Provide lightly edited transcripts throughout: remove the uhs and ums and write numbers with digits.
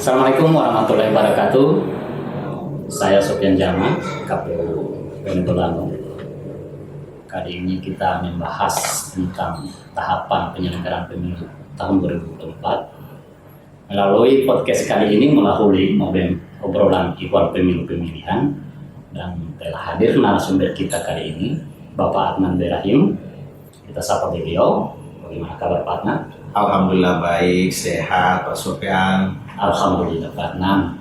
Assalamualaikum warahmatullahi wabarakatuh. Saya Sofyan Jama, KPU Penanggulangan. Kali ini kita membahas tentang tahapan penyelenggaraan pemilu tahun 2024. Melalui podcast kali ini melalui obrolan Ikhwan Pemilu Pemilihan, dan telah hadir narasumber kita kali ini, Bapak Adnan Berahim. Kita sapa beliau. Bagaimana kabar Pak Adnan? Alhamdulillah baik, sehat Pak Sofyan. Alhamdulillah Pak Adnan.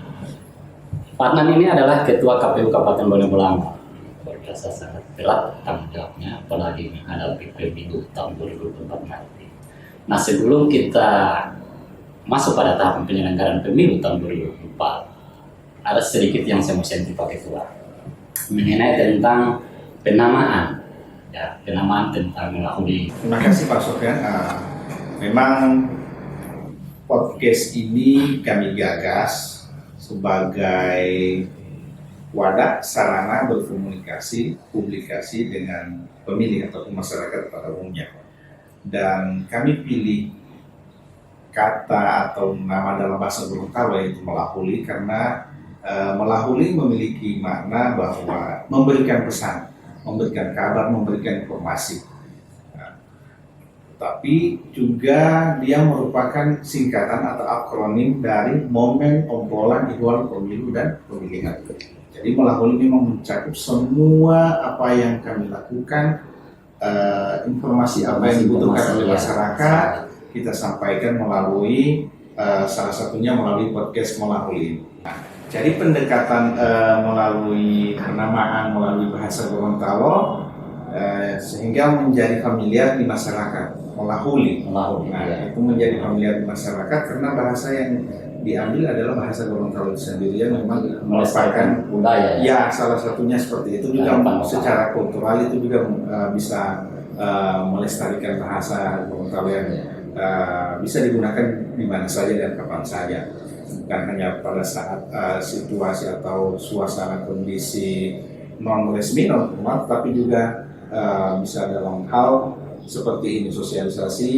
Pak Adnan ini adalah Ketua KPU Kabupaten Bolebolaang. Berbiasa sangat berat tanggung jawabnya, apalagi menghadapi pemilu tahun 2024 nanti. Nah, sebelum kita masuk pada tahap penyelenggaraan pemilu tahun 2024, ada sedikit yang saya mau sentuh Pak Ketua mengenai tentang penamaan, penamaan tentang melahuli. Terima kasih Pak Sofyan. Memang podcast ini kami gagas sebagai wadah sarana berkomunikasi, publikasi dengan pemilih atau masyarakat pada umumnya. Dan kami pilih kata atau nama dalam bahasa Gorontalo yaitu melahuli karena melahuli memiliki makna bahwa memberikan pesan, memberikan kabar, memberikan informasi. Tapi juga dia merupakan singkatan atau akronim dari momen obrolan Ikhwan Pemilu dan Pemilihan. Jadi melahuli memang mencakup semua apa yang kami lakukan, informasi apa yang dibutuhkan oleh masyarakat, kita sampaikan melalui salah satunya melalui podcast melahuli. Nah, jadi pendekatan melalui penamaan, melalui bahasa Gorontalo, sehingga menjadi familiar di masyarakat. Melahuli. Nah, itu menjadi familiar di masyarakat karena bahasa yang diambil adalah bahasa Gorontalo sendiri yang memang merupakan budaya. Ya, salah satunya seperti itu juga secara kultural itu juga bisa melestarikan bahasa Gorontalo yang bisa digunakan di mana saja dan kapan saja. Bukan hanya pada saat situasi atau suasana kondisi non resmi, non formal, tapi juga bisa dalam hal seperti ini, sosialisasi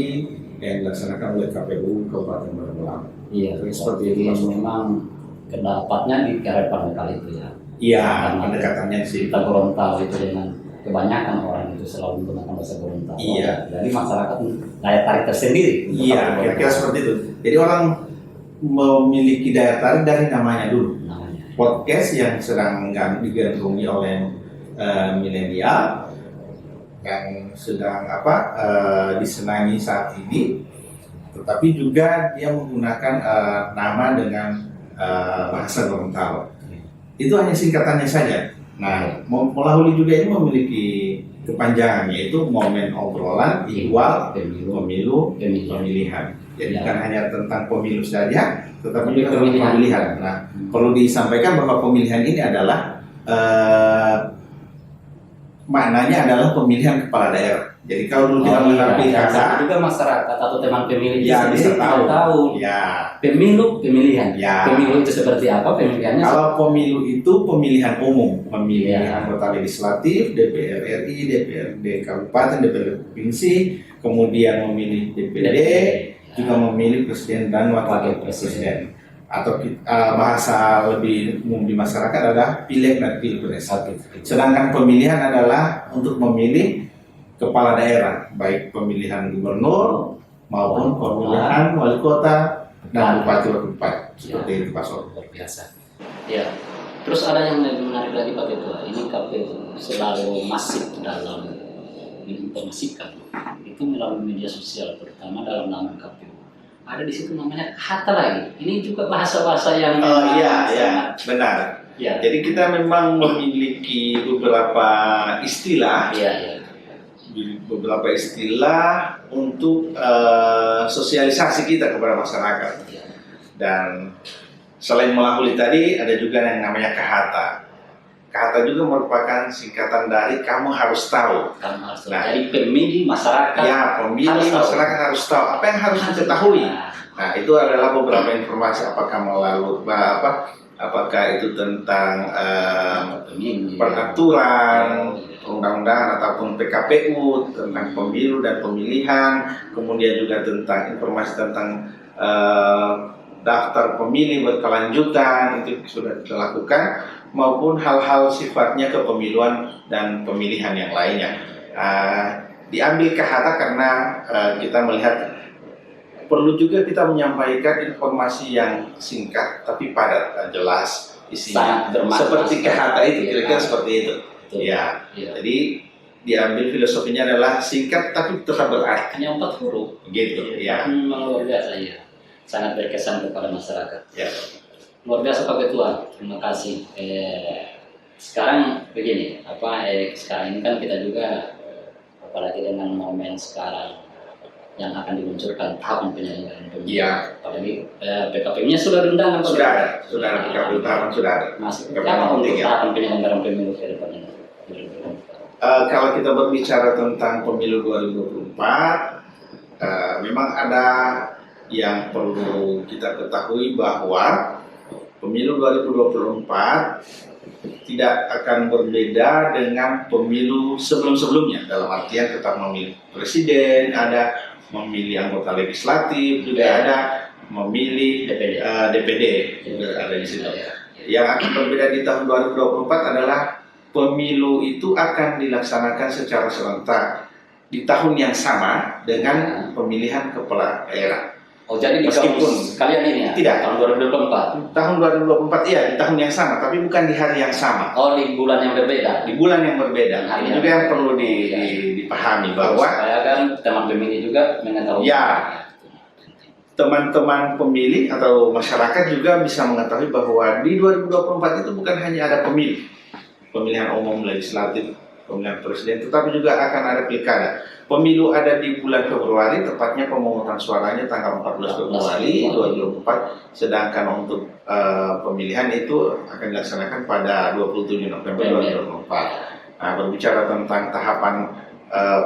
yang dilaksanakan oleh KPU Kabupaten Bolebolaang. Iya, seperti ini memang kedapatnya di Karepan kali itu ya. Iya, pendekatannya sih. Kita Gorontalo itu dengan kebanyakan orang itu selalu menggunakan bahasa Gorontalo. Iya. Jadi masyarakat daya tarik tersendiri. Iya, kira-kira seperti itu. Jadi orang memiliki daya tarik dari namanya dulu. Podcast yang sedang digandrungi oleh milenial yang sedang disenangi saat ini, tetapi juga dia menggunakan nama dengan bahasa Gorontalo. Itu hanya singkatannya saja. Nah, melahuli juga ini memiliki kepanjangan, yaitu momen obrolan Ikhwal Pemilu Pemilihan. Jadi bukan hanya tentang pemilu saja, tetapi juga pemilihan. Nah, perlu disampaikan bahwa pemilihan ini adalah maknanya adalah pemilihan kepala daerah. Jadi kalau dulu kita mengambil kata juga masyarakat atau teman pemilih ya bisa tahu. Ya. Pemilu pemilihan. Ya. Pemilu itu seperti apa pemilihannya? Kalau pemilu itu pemilihan umum, pemilihan anggota legislatif, DPR RI, DPRD Kabupaten, DPRD Provinsi, kemudian memilih DPD, juga memilih presiden dan wakil presiden. Atau bahasa lebih umum di masyarakat adalah pileg dan pilpres. Sedangkan pemilihan adalah untuk memilih kepala daerah, baik pemilihan gubernur maupun pemilihan wali kota dan bupati wakil bupati. Seperti itu Pak Sob. Luar biasa. Ya. Terus ada yang lebih menarik lagi Pak Ketua. Ini KPU selalu masif dalam menginformasikan itu melalui media sosial, terutama dalam laman KPU. Ada di situ namanya kata lagi. Ini juga bahasa-bahasa yang iya, benar. Ya. Jadi kita memang memiliki beberapa istilah, beberapa istilah untuk sosialisasi kita kepada masyarakat. Dan selain melahuli tadi, ada juga yang namanya kahata. Kahata juga merupakan singkatan dari kamu harus tahu. Jadi pemilih masyarakat. Ya, pemilih masyarakat harus tahu apa yang harus diketahui. Nah, itu adalah beberapa informasi apakah itu tentang peraturan, perundang-undangan ataupun PKPU tentang pemilu dan pemilihan, kemudian juga tentang informasi tentang daftar pemilih berkelanjutan itu sudah kita lakukan, maupun hal-hal sifatnya kepemiluan dan pemilihan yang lainnya. Diambil ke HATA karena kita melihat perlu juga kita menyampaikan informasi yang singkat tapi padat dan jelas isinya. Seperti ke HATA itu, kira-kira seperti itu. Ya, jadi diambil filosofinya adalah singkat tapi tetap berarti. Hanya 4 huruf. Gitu, ya. Luar biasa, ya. Sangat berkesan kepada masyarakat. Ya. Luar biasa Pak Ketua, terima kasih. Sekarang begini, sekarang ini kan kita juga, apalagi dengan momen sekarang yang akan diluncurkan tahapan penyelenggaraan pemilu. Iya. Apalagi PKPU-nya sudah diundang kan? Sudah ada PKPU tahapan sudah ada. Masih apa untuk tahapan penyelenggaraan pemilu ke depan ini? Kalau kita berbicara tentang pemilu 2024, memang ada yang perlu kita ketahui bahwa pemilu 2024 tidak akan berbeda dengan pemilu sebelum-sebelumnya, dalam artian tetap memilih presiden, ada memilih anggota legislatif, juga ada memilih DPD juga ada di situ. Yang akan berbeda di tahun 2024 adalah pemilu itu akan dilaksanakan secara serentak di tahun yang sama dengan pemilihan kepala daerah. Oh, jadi meskipun kalian ini ya? Tidak. Tahun 2024? Tahun 2024 iya, di tahun yang sama, tapi bukan di hari yang sama. Oh, di bulan yang berbeda? Di bulan yang berbeda. Ini juga yang perlu dipahami bahwa supaya kan teman pemilih juga mengetahui. Ya, teman-teman pemilih atau masyarakat juga bisa mengetahui bahwa di 2024 itu bukan hanya ada pemilihan umum legislatif, pemilihan presiden, tetapi juga akan ada pilkada. Pemilu ada di bulan Februari, tepatnya pemungutan suaranya tanggal 14 Februari 2024, sedangkan untuk pemilihan itu akan dilaksanakan pada 27 November 2024. Nah, berbicara tentang tahapan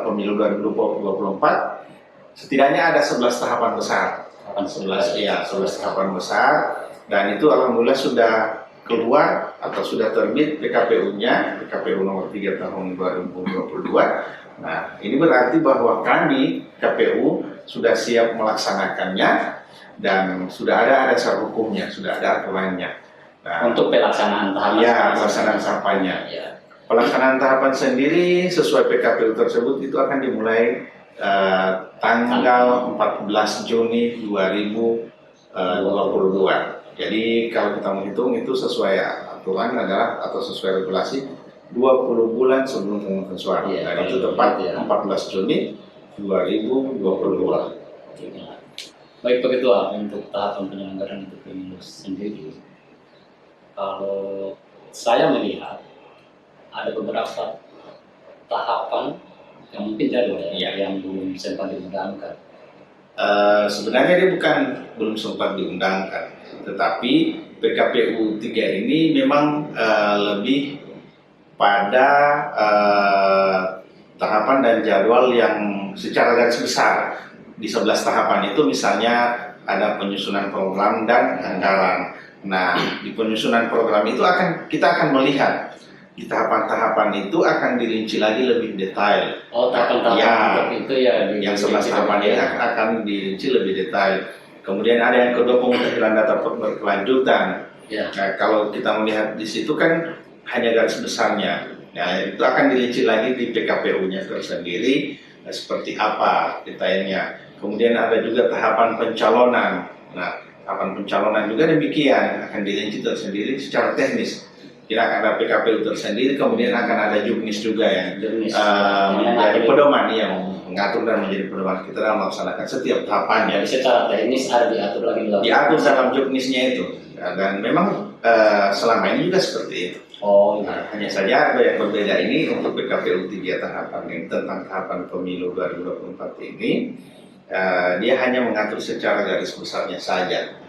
pemilu 2024, setidaknya ada 11 tahapan besar. 11 tahapan besar, dan itu alhamdulillah sudah keluar atau sudah terbit PKPU-nya, PKPU nomor 3 tahun 2022. Nah, ini berarti bahwa kami KPU sudah siap melaksanakannya dan sudah ada dasar hukumnya, sudah ada aturannya. Nah, untuk pelaksanaan tahapan. Ya, pelaksanaan tahapannya. Ya. Pelaksanaan tahapan sendiri sesuai PKPU tersebut itu akan dimulai tanggal 14 Juni 2022. Jadi kalau kita menghitung itu sesuai aturan adalah atau sesuai regulasi 20 bulan sebelum pemungutan suara. Dan itu tepat 14 Juni 2022. Baik Pak Ketua, untuk tahapan penyelenggaraan itu pemilu sendiri, kalau saya melihat ada beberapa tahapan yang mungkin jadwal yang belum sempat diundangkan. Sebenarnya dia belum sempat diundangkan, tetapi PKPU 3 ini memang lebih pada tahapan dan jadwal yang secara garis besar. Di 11 tahapan itu misalnya ada penyusunan program dan anggaran. Nah, di penyusunan program itu kita akan melihat di tahapan-tahapan itu akan dirinci lagi lebih detail. Oh, tahapan-tahapan itu ya yang 11 tahapan ini akan dirinci lebih detail. Kemudian ada yang kedua, pemutakhiran data berkelanjutan. Ya. Nah, kalau kita melihat di situ kan hanya garis besarnya. Nah, itu akan dirinci lagi di PKPU-nya tersendiri seperti apa detailnya. Kemudian ada juga tahapan pencalonan. Nah, tahapan pencalonan juga demikian akan dirinci tersendiri secara teknis. Kira akan ada PKPU tersendiri, kemudian akan ada juknis juga yang menjadi pedoman yang mengatur dan menjadi pedoman kita dalam melaksanakan setiap tahapannya. Jadi secara teknis ada diatur lagi diatur dalam juknisnya itu. Dan memang selama ini juga seperti itu. Oh, nah, hanya saja ada yang berbeda ini untuk PKPU 3 tahapan ini tentang tahapan pemilu 2024 ini, dia hanya mengatur secara garis besarnya saja,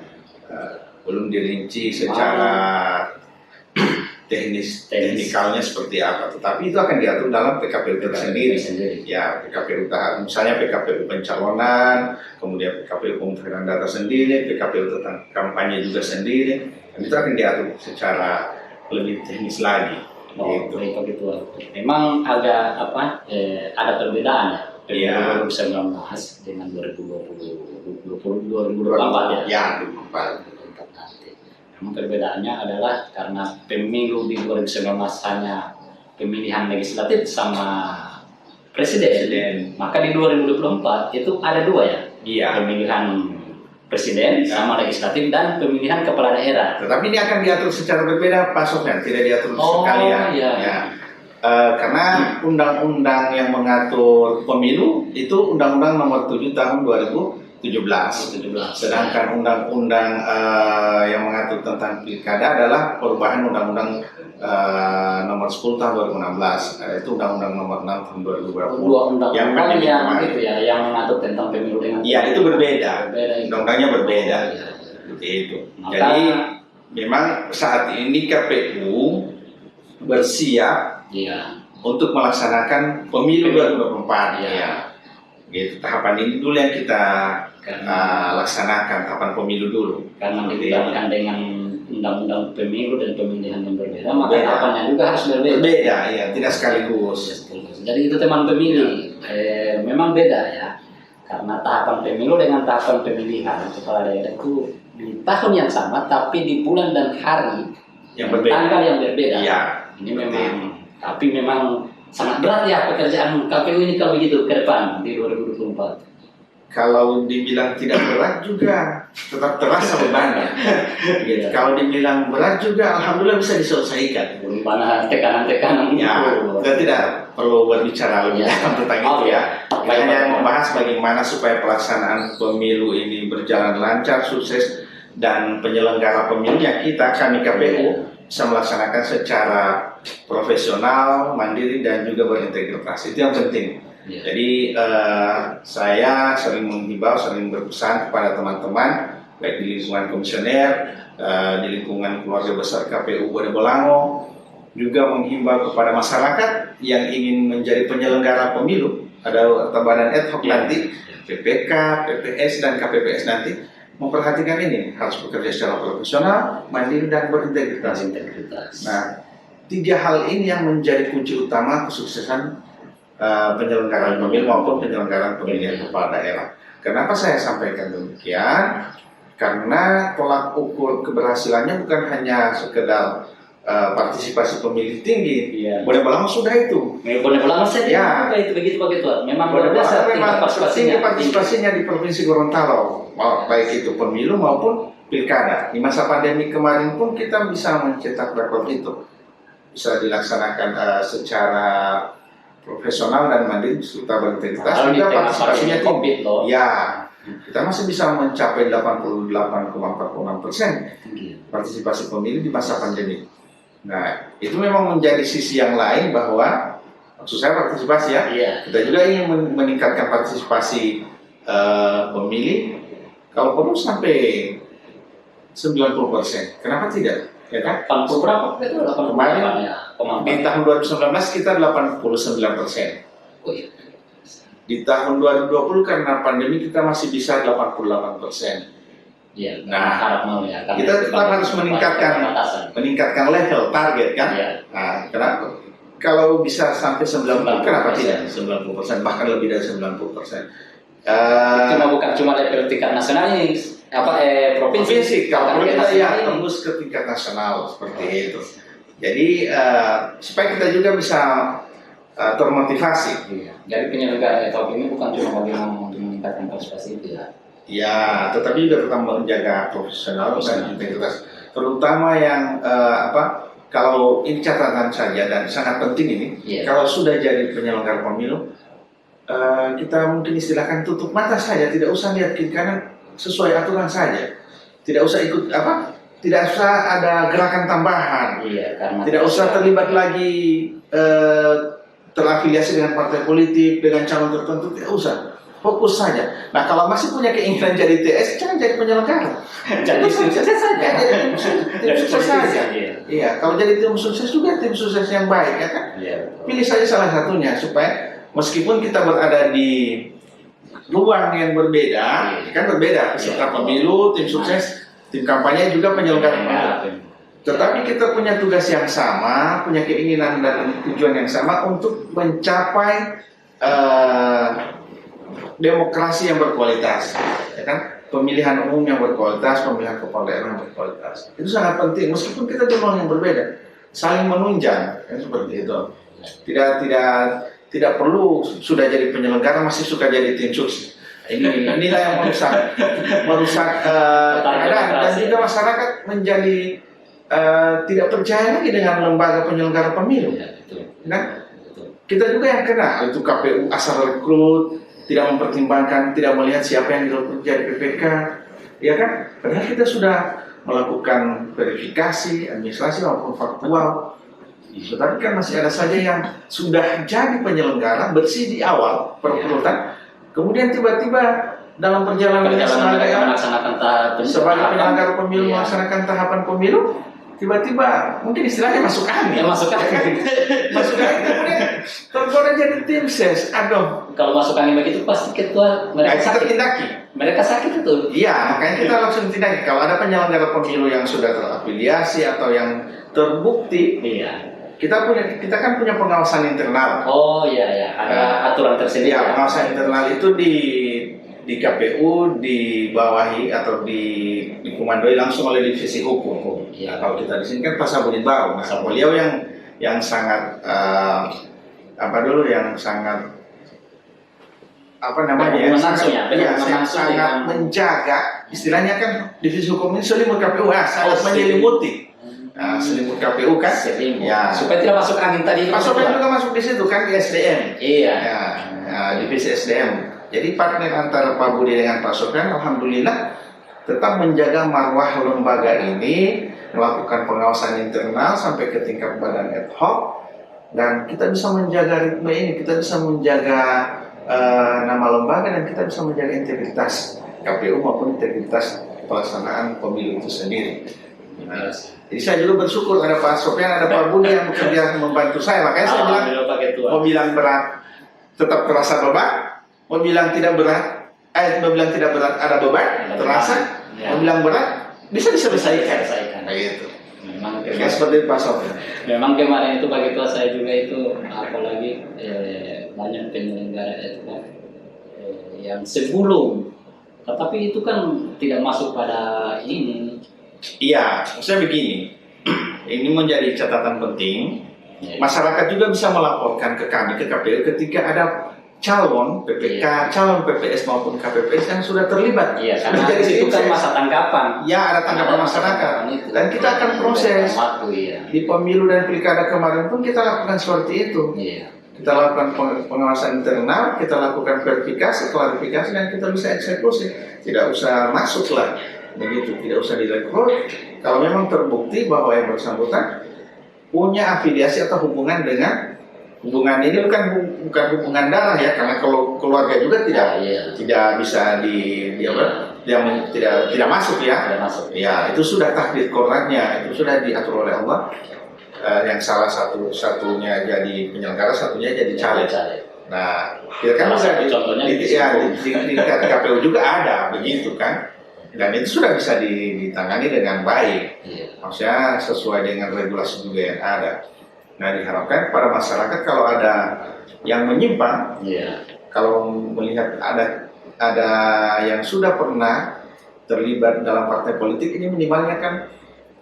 belum dirinci secara teknikalnya seperti apa, tetapi itu akan diatur dalam PKPU tersendiri. Ya, PKPU tahap, misalnya PKPU pencalonan, kemudian PKPU pemutakhiran data sendiri, PKPU tentang kampanye juga sendiri, dan itu akan diatur secara lebih teknis lagi. Oh, gitu. Memang ada ada perbedaan ya pemilu 2019 dengan 2024 ya. Ya, 2024 nanti. Memang perbedaannya adalah karena pemilu di 2019 hanya pemilihan legislatif sama presiden, maka di 2024 itu ada dua ya, iya. pemilihan presiden sama legislatif dan pemilihan kepala daerah. Tetapi ini akan diatur secara berbeda, Pak Sofyan, tidak diatur sekalian. Iya. Ya. Karena undang-undang yang mengatur pemilu itu Undang-Undang Nomor 7 Tahun 2017. Sedangkan undang-undang yang mengatur tentang pilkada adalah perubahan Undang-Undang Nomor 10 Tahun 2016. Itu Undang-Undang Nomor 6 Tahun 2020. Dua undang-undang pandemi yang kemarin. itu ya, yang mengatur tentang pemilu dengan Iya, itu berbeda. itu. Undang-undangnya berbeda. Iya. Seperti itu. Maka- Jadi memang saat ini KPU bersiap Iya. untuk melaksanakan pemilu 2024. Iya. Ya. Gitu. Tahapan ini dulu yang kita laksanakan, tahapan pemilu dulu. Karena dibedakan dengan undang-undang pemilu dan pemilihan yang berbeda, maka Beda. tahapannya juga harus berbeda. Berbeda, ya, tidak sekaligus. Jadi itu teman pemilih, memang beda ya. Karena tahapan pemilu dengan tahapan pemilihan kepala daerah itu di tahun yang sama, tapi di bulan dan hari Yang dan berbeda. tanggal yang berbeda. Iya. Ini memang, tapi memang sangat berat ya pekerjaan KPU ini kalau begitu ke depan di 2024. Kalau dibilang tidak berat juga tetap terasa bebannya. Gitu. Kalau dibilang berat juga, alhamdulillah bisa diselesaikan. Belum mana tekanan-tekanan Ya, itu. kita tidak perlu berbicara lebih Ya. dalam tentang itu ya. Kita hanya membahas bagaimana supaya pelaksanaan pemilu ini berjalan lancar, sukses, dan penyelenggara pemilunya kami KPU bisa melaksanakan secara profesional, mandiri, dan juga berintegritas. Itu yang penting. Ya. Jadi saya sering menghimbau, sering berpesan kepada teman-teman baik di lingkungan komisioner, di lingkungan keluarga besar KPU Bode Bolango, juga menghimbau kepada masyarakat yang ingin menjadi penyelenggara pemilu, ada badan ad hoc nanti, PPK, PPS, dan KPPS nanti, memperhatikan ini, harus bekerja secara profesional, mandiri, dan berintegritas. Nah, 3 hal ini yang menjadi kunci utama kesuksesan penyelenggaraan pemilu maupun penyelenggaraan pemilihan kepala daerah. Kenapa saya sampaikan demikian? Karena tolak ukur keberhasilannya bukan hanya sekedar partisipasi pemilih tinggi. Iya. Bode Bolango sudah itu. Boleh pulang saja. Ya. Itu begitu. Memang Bode luar biasa Bolango memang tinggi partisipasinya. partisipasinya di Provinsi Gorontalo, baik itu pemilu maupun pilkada. Di masa pandemi kemarin pun kita bisa mencetak rekor itu. Bisa dilaksanakan secara profesional dan mandiri serta berintegritas. Kalau di Juga tengah partisipasinya pandemi COVID tinggi. loh. Ya, kita masih bisa mencapai 88,46% partisipasi pemilih di masa pandemi. Nah, itu memang menjadi sisi yang lain bahwa maksud saya partisipasi ya. Iya. Kita juga ingin meningkatkan partisipasi pemilih kalau perlu sampai 90%. Kenapa tidak? Ya kan? 80 berapa? Itu 80 Kemarin ya. Di tahun 2019 kita 89%. Oh iya. Di tahun 2020 karena pandemi kita masih bisa 88%. Iya. Nah, harap mau ya. Karena kita itu tetap kan harus batasan. meningkatkan level target kan? Iya. Nah, kenapa? Kalau bisa sampai 90%, kenapa 90%. tidak 90%, bahkan lebih dari 90%. Cuma bukan cuma level tingkat nasional ini, provinsi. Kalau Bahkan kita nasional ya ini. tembus ke tingkat nasional seperti itu. Jadi supaya kita juga bisa termotivasi. Iya. Jadi penyelenggara etop ini bukan cuma bagaimana untuk meningkatkan partisipasi itu ya. Ya, tetapi juga tetap menjaga profesional dan integritas. Terutama yang kalau ini catatan saja dan sangat penting ini, Iya. kalau sudah jadi penyelenggara pemilu, kita mungkin istilahkan tutup mata saja, tidak usah lihat kiri kanan, sesuai aturan saja, tidak usah ikut tidak usah ada gerakan tambahan, Iya, karena tidak usah terlibat lagi terafiliasi dengan partai politik, dengan calon tertentu, tidak usah. Fokus saja. Nah, kalau masih punya keinginan jadi TS, jangan jadi penyelenggara. jadi tim sukses saja. Jadi tim sukses saja. Iya. Iya, kalau jadi tim sukses juga tim sukses yang baik, ya kan? Iya. Pilih saja salah satunya supaya meskipun kita berada di ruang yang berbeda, kan berbeda. Peserta pemilu, tim sukses, tim kampanye juga penyelenggara pemilu. Tetapi kita punya tugas yang sama, punya keinginan dan tujuan yang sama untuk mencapai eh, demokrasi yang berkualitas, ya kan? Pemilihan umum yang berkualitas, pemilihan kepala daerah yang berkualitas. Itu sangat penting, meskipun kita di ruang yang berbeda, saling menunjang, kan seperti itu. Tidak perlu sudah jadi penyelenggara masih suka jadi tim sukses. Inilah yang merusak keadaan, dan juga masyarakat menjadi tidak percaya lagi dengan lembaga penyelenggara pemilu. Nah, kita juga yang kena itu KPU asal rekrut, tidak mempertimbangkan, tidak melihat siapa yang jadi PPK, ya kan? Padahal kita sudah melakukan verifikasi, administrasi maupun faktual. Tetapi kan masih ada saja yang sudah jadi penyelenggara bersih di awal perekrutan, kemudian tiba-tiba dalam perjalanannya sebagai penyelenggara pemilu melaksanakan tahapan pemilu, tiba-tiba mungkin istilahnya masuk angin. Masuk angin. Masuk angin kemudian tergoda jadi tim ses. Aduh. Kalau masuk angin begitu pasti ketua mereka sakit. Tindaki. Mereka sakit itu. Iya, makanya kita langsung tindaki. Kalau ada penyelenggara pemilu yang sudah terafiliasi atau yang terbukti, kita kan punya pengawasan internal. Oh iya, ada aturan tersendiri. Ya, pengawasan internal itu di KPU dibawahi atau dikomandoi langsung oleh divisi hukum. Ya, kalau kita di sini kan Pak Sabudin Bau. Nah, beliau yang sangat yang sangat sangat menjaga, istilahnya kan divisi hukum ini selimut KPU, sangat menyelimuti. Nah, selimut KPU kan, ya supaya tidak masuk angin tadi. Masuk angin juga masuk di situ kan, di SDM. Iya. Ya, divisi SDM. Jadi partner antara Pak Budi dengan Pak Sofyan, alhamdulillah tetap menjaga marwah lembaga ini, melakukan pengawasan internal sampai ke tingkat badan ad hoc, dan kita bisa menjaga ritme ini, kita bisa menjaga nama lembaga, dan kita bisa menjaga integritas KPU maupun integritas pelaksanaan pemilu itu sendiri. Jadi saya juga bersyukur ada Pak Sofyan, ada Pak Budi yang bekerja membantu saya. Makanya saya bilang, mau bilang berat tetap terasa beban, mau bilang tidak berat, ada beban terasa, mau bilang berat bisa diselesaikan. Kayak gitu. Memang seperti Pak Sofyan. Memang kemarin itu bagi ketua saya juga itu, apalagi banyak penyelenggara itu yang sebelum, tetapi itu kan tidak masuk pada ini. Iya, maksudnya begini, ini menjadi catatan penting. Masyarakat juga bisa melaporkan ke kami, ke KPU, ketika ada calon PPK, calon PPS maupun KPPS yang sudah terlibat. Iya, karena itu kan masa tanggapan. Ya, ada tanggapan masyarakat. Dan kita akan proses. Di pemilu dan pilkada kemarin pun kita lakukan seperti itu. Iya. Kita lakukan pengawasan internal, kita lakukan verifikasi, klarifikasi, dan kita bisa eksekusi. Tidak usah masuk lah, begitu. Tidak usah direkrut. Kalau memang terbukti bahwa yang bersangkutan punya afiliasi atau hubungan dengan ini bukan hubungan darah ya, karena kalau keluarga juga tidak bisa tidak masuk ya. Tidak masuk. Ya, itu sudah takdir kodratnya, itu sudah diatur oleh Allah. Yang salah satunya jadi penyelenggara, satunya jadi caleg. Nah, kita kan contohnya di KPU juga ada begitu kan, dan itu sudah bisa ditangani dengan baik. Maksudnya sesuai dengan regulasi juga yang ada. Nah, diharapkan pada masyarakat kalau ada yang menyimpang, kalau melihat ada yang sudah pernah terlibat dalam partai politik, ini minimalnya kan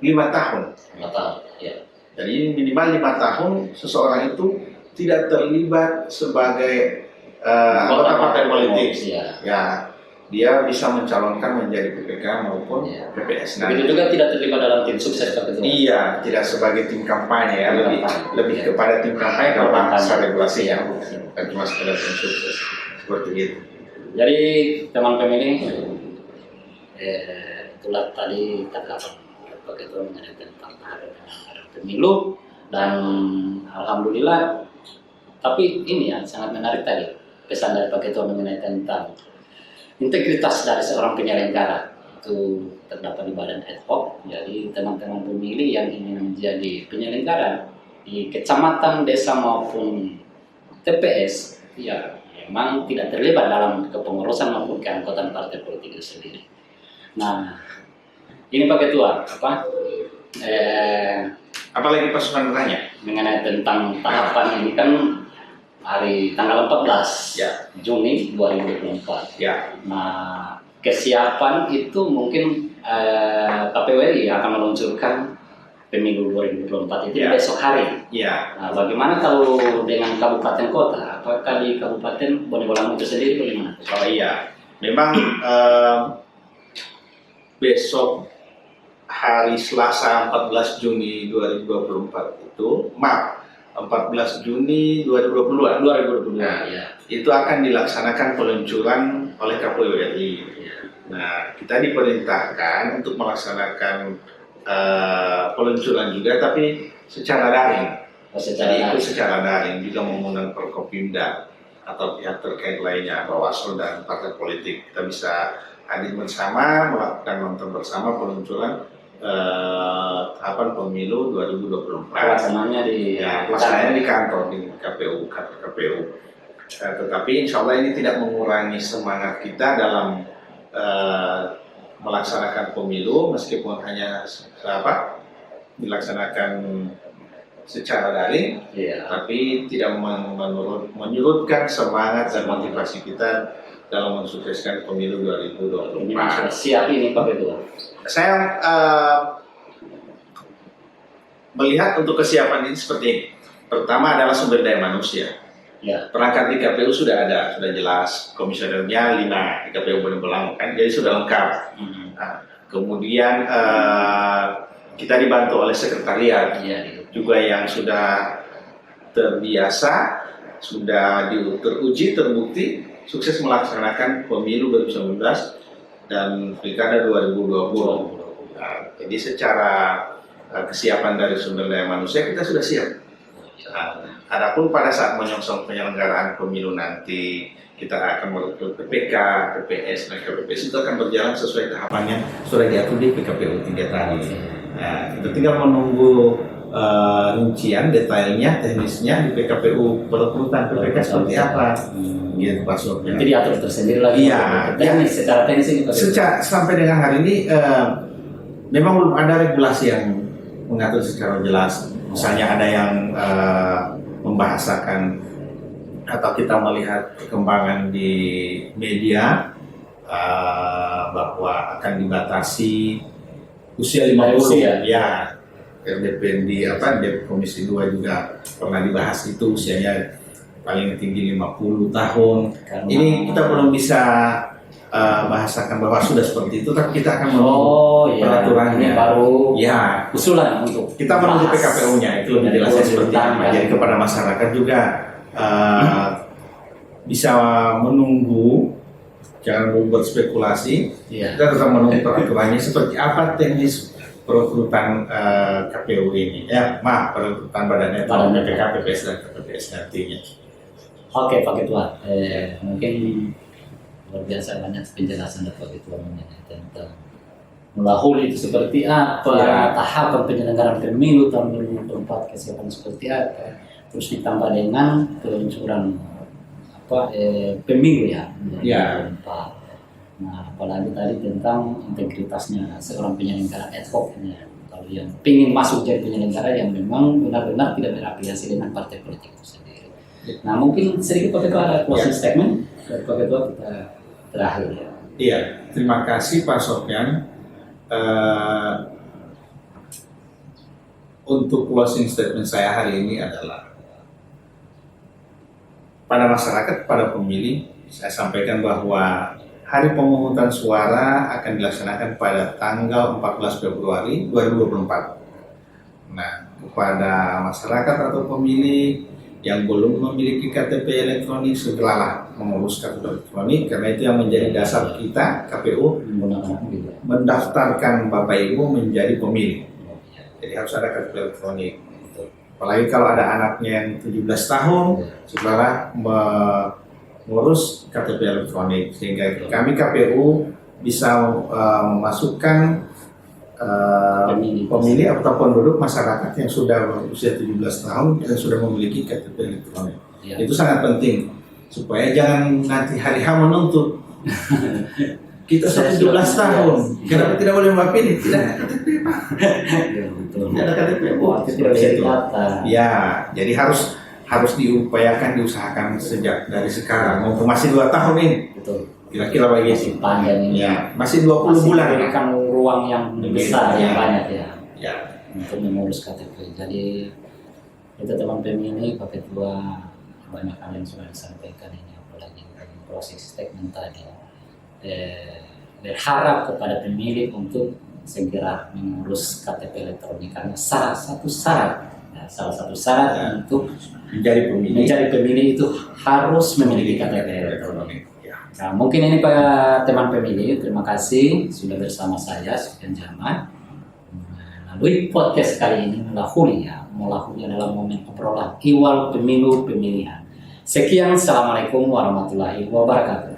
5 tahun. 5 tahun, ya. Jadi minimal 5 tahun seseorang itu tidak terlibat sebagai anggota partai politik. Ya, dia bisa mencalonkan menjadi PPK maupun PPS. Nah, itu juga tidak terlibat dalam tim sukses Pak Ketua. Iya, tidak sebagai tim kampanye ya, lebih kepada tim kampanye kalau bahasa regulasinya, bukan cuma sekedar tim sukses seperti itu. Jadi teman pemilih, itulah tadi kata Pak Ketua mengenai tentang hari pemilu, dan alhamdulillah. Tapi ini ya sangat menarik tadi pesan dari Pak Ketua mengenai tentang integritas dari seorang penyelenggara itu terdapat di badan ad hoc. Jadi teman-teman pemilih yang ingin menjadi penyelenggara di kecamatan, desa maupun TPS, ya memang tidak terlibat dalam kepengurusan maupun keanggotaan partai politik itu sendiri. Nah, ini Pak Ketua, apalagi pasukan bertanya mengenai tentang tahapan ini kan hari tanggal 14 Ya. Juni 2024. Ya. Nah, kesiapan itu mungkin KPU RI akan meluncurkan pemilu 2024 itu Ya. besok hari. Ya. Nah, bagaimana kalau dengan kabupaten kota? Apakah di Kabupaten Bone Bolango itu sendiri bagaimana? Oh iya, memang besok hari Selasa 14 Juni 2024 itu, 14 Juni 2022, 2022 Nah, ya. itu akan dilaksanakan peluncuran oleh KPU RI. Nah, kita diperintahkan untuk melaksanakan peluncuran juga, tapi secara daring. Jadi itu secara daring, juga mengundang Forkopimda atau pihak terkait lainnya, Bawaslu dan partai politik. Kita bisa hadir bersama, melakukan nonton bersama peluncuran tahapan pemilu 2024. Pelaksananya Pelaksananya di kantor, di KPU, kantor KPU. Tetapi insya Allah ini tidak mengurangi semangat kita dalam melaksanakan pemilu, meskipun hanya dilaksanakan secara daring, tapi tidak menyurutkan semangat dan motivasi kita dalam mensukseskan pemilu 2024. Siap ini Pak Ketua. Saya melihat untuk kesiapan ini seperti ini. Pertama adalah sumber daya manusia. Ya. Perangkat di KPU sudah ada, sudah jelas. Komisionernya 5 di KPU Bone Bolango kan, jadi sudah lengkap. Nah, kemudian kita dibantu oleh sekretariat, juga yang sudah terbiasa, sudah teruji, terbukti, sukses melaksanakan pemilu 2019 dan pilkada 2020. Nah, jadi secara kesiapan dari sumber daya manusia kita sudah siap. Adapun pada saat menyongsong penyelenggaraan pemilu nanti, kita akan merekrut PPK, PPS, dan KPPS itu akan berjalan sesuai tahapannya sudah diatur di PKPU 3 tadi. Nah, kita tinggal menunggu rincian, detailnya, teknisnya di PKPU perekrutan PPK seperti apa. Gitu Pak Sopyan. Jadi diatur tersendiri lagi. Iya. Teknis, secara teknis ini Pak. Sampai dengan hari ini memang belum ada regulasi yang mengatur secara jelas. Misalnya ada yang membahasakan atau kita melihat perkembangan di media bahwa akan dibatasi usia 50 ya. RDP di Komisi 2 juga pernah dibahas itu usianya paling tinggi 50 tahun. Ini kita belum bisa bahasakan bahwa sudah seperti itu, tapi kita akan menunggu peraturannya. Baru ya usulan untuk kita menunggu PKPU-nya itu lebih jelasnya seperti apa. Jadi kepada masyarakat juga bisa menunggu, jangan membuat spekulasi. Kita tetap menunggu peraturannya seperti apa teknis perekrutan KPU ini. Perekrutan badan PPK, PPS dan KPPS nantinya. Oke Pak Ketua, mungkin luar biasa banyak penjelasan dari Pak Ketua mengenai tentang melahuli itu seperti apa, tahapan penyelenggaraan pemilu tahun 2024 kesiapan seperti apa, terus ditambah dengan peluncuran pemilu ya 2024. Nah, apalagi tadi tentang integritasnya seorang penyelenggara ad hoc ya. Kalau yang ingin masuk jadi penyelenggara yang memang benar-benar tidak berafiliasi dengan partai politik itu sendiri. Nah, mungkin sedikit Pak Ketua ada closing statement dari Pak Ketua kita terakhir ya. Iya, terima kasih Pak Sopyan. Untuk closing statement saya hari ini adalah pada masyarakat, pada pemilih, saya sampaikan bahwa hari pemungutan suara akan dilaksanakan pada tanggal 14 Februari 2024. Nah, kepada masyarakat atau pemilih yang belum memiliki KTP elektronik, segeralah mengurus KTP elektronik, karena itu yang menjadi dasar kita KPU mendaftarkan Bapak Ibu menjadi pemilih. Jadi harus ada KTP elektronik. Apalagi kalau ada anaknya yang 17 tahun, segeralah mengurus KTP elektronik, sehingga kami KPU bisa memasukkan pemilih atau penduduk masyarakat yang sudah berusia 17 tahun dan sudah memiliki KTP elektronik. Itu sangat penting supaya jangan nanti hari H menuntut kita sudah 17 tahun, kenapa tidak boleh memilih? Tidak ada KTP Pak. Tidak ada KTP. Tidak bisa didata. Ya, jadi harus diusahakan sejak dari sekarang. Mumpung masih 2 tahun ini, Betul. kira-kira bagi Masih panjang ini. ya, masih 20 bulan. Memberikan ruang yang besar, yang Ya. banyak ya, Ya, untuk mengurus KTP. Jadi itu teman pemilih, Pak Ketua, banyak hal yang sudah disampaikan ini, apalagi dari proses statement tadi. Berharap kepada pemilih untuk segera mengurus KTP elektronik karena salah satu syarat Ya. untuk menjadi pemilih menjadi pemilih itu harus memiliki KTP elektronik. Ya. Nah, mungkin ini Pak teman pemilih, terima kasih sudah bersama saya Sofyan Jamal. Melalui podcast kali ini melahuli adalah momen obrolan iwal pemilu pemilihan. Sekian, assalamualaikum warahmatullahi wabarakatuh.